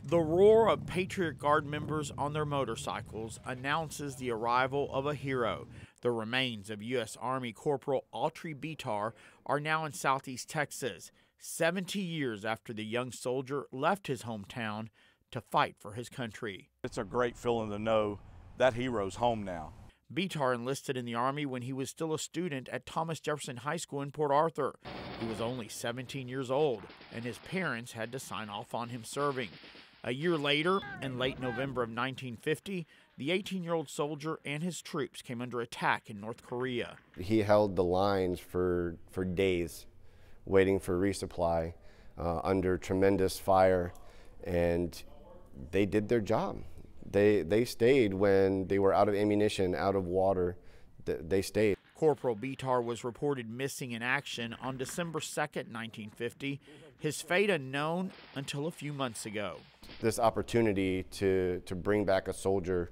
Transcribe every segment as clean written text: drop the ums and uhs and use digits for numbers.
The roar of Patriot Guard members on their motorcycles announces the arrival of a hero. The remains of U.S. Army Corporal Autry Bitar are now in southeast Texas, 70 years after the young soldier left his hometown to fight for his country. It's a great feeling to know that hero's home now. Bitar enlisted in the Army when he was still a student at Thomas Jefferson High School in Port Arthur. He was only 17 years old, and his parents had to sign off on him serving. A year later, in late November of 1950, the 18-year-old soldier and his troops came under attack in North Korea. He held the lines for days, waiting for resupply under tremendous fire, and they did their job. They stayed when they were out of ammunition, out of water. They stayed. Corporal Bitar was reported missing in action on December 2nd, 1950. His fate unknown until a few months ago. This opportunity to bring back a soldier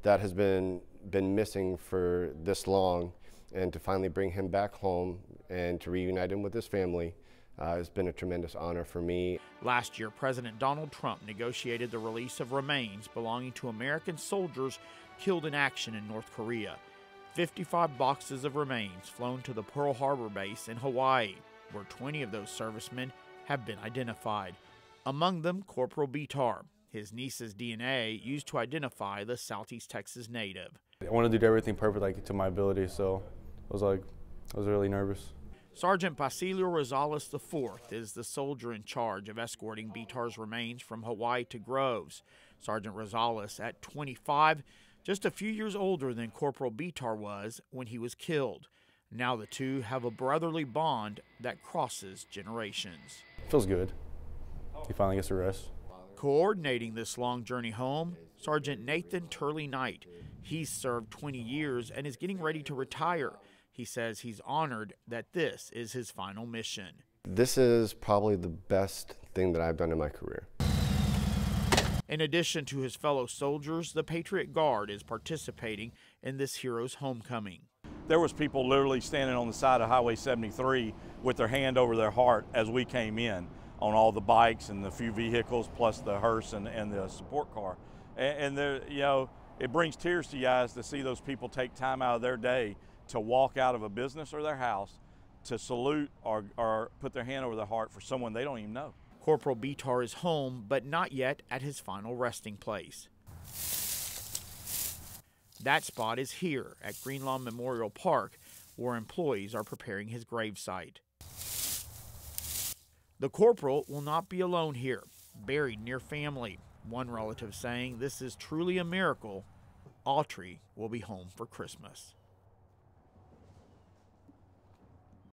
that has been missing for this long, and to finally bring him back home and to reunite him with his family has been a tremendous honor for me. Last year, President Donald Trump negotiated the release of remains belonging to American soldiers killed in action in North Korea. 55 boxes of remains flown to the Pearl Harbor base in Hawaii, where 20 of those servicemen have been identified. Among them, Corporal Bitar, his niece's DNA used to identify the Southeast Texas native. I wanted to do everything perfect, like to my ability, so I was really nervous. Sergeant Basilio Rosales IV is the soldier in charge of escorting Bitar's remains from Hawaii to Groves. Sergeant Rosales, at 25, just a few years older than Corporal Bitar was when he was killed. Now the two have a brotherly bond that crosses generations. Feels good. He finally gets to rest. Coordinating this long journey home, Sergeant Nathan Turley Knight. He's served 20 years and is getting ready to retire. He says he's honored that this is his final mission. This is probably the best thing that I've done in my career. In addition to his fellow soldiers, the Patriot Guard is participating in this hero's homecoming. There was people literally standing on the side of Highway 73 with their hand over their heart as we came in on all the bikes and the few vehicles, plus the hearse and the support car. And there, you know, it brings tears to your eyes to see those people take time out of their day to walk out of a business or their house to salute or put their hand over their heart for someone they don't even know. Corporal Bitar is home, but not yet at his final resting place. That spot is here at Greenlawn Memorial Park, where employees are preparing his gravesite. The corporal will not be alone here, buried near family. One relative saying this is truly a miracle. Autry will be home for Christmas.